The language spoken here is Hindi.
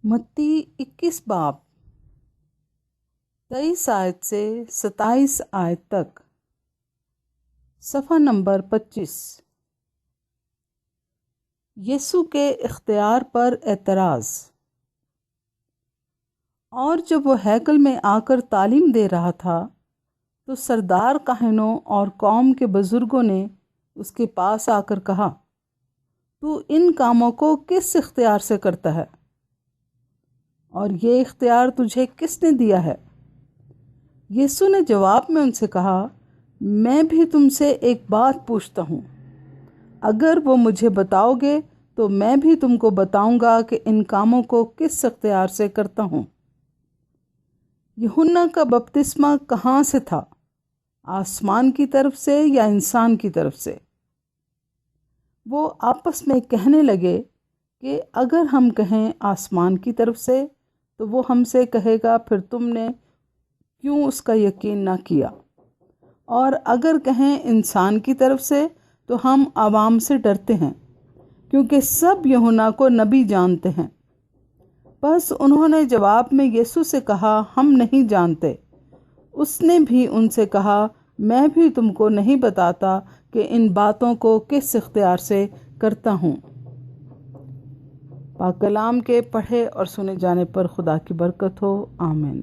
मत्ती 21 बाब 23 आयत से 27 आयत तक। सफ़ा नंबर 25। यीशु के इख्तियार पर एतराज़। और जब वो हैकल में आकर तालीम दे रहा था तो सरदार काहिनों और कौम के बुज़ुर्गों ने उसके पास आकर कहा, तू इन कामों को किस इख्तियार से करता है और ये इख्तियार तुझे किसने दिया है? यीशु ने जवाब में उनसे कहा, मैं भी तुमसे एक बात पूछता हूँ। अगर वो मुझे बताओगे तो मैं भी तुमको बताऊंगा कि इन कामों को किस इख्तियार से करता हूँ। यूहन्ना का बपतिस्मा कहाँ से था? आसमान की तरफ से या इंसान की तरफ से? वो आपस में कहने लगे कि अगर हम कहें आसमान की तरफ से तो वो हमसे कहेगा, फिर तुमने क्यों उसका यकीन ना किया? और अगर कहें इंसान की तरफ से तो हम आवाम से डरते हैं, क्योंकि सब यूहन्ना को नबी जानते हैं। बस उन्होंने जवाब में यीशु से कहा, हम नहीं जानते। उसने भी उनसे कहा, मैं भी तुमको नहीं बताता कि इन बातों को किस इख्तियार से करता हूँ। पाक कलाम के पढ़े और सुने जाने पर खुदा की बरकत हो। आमीन।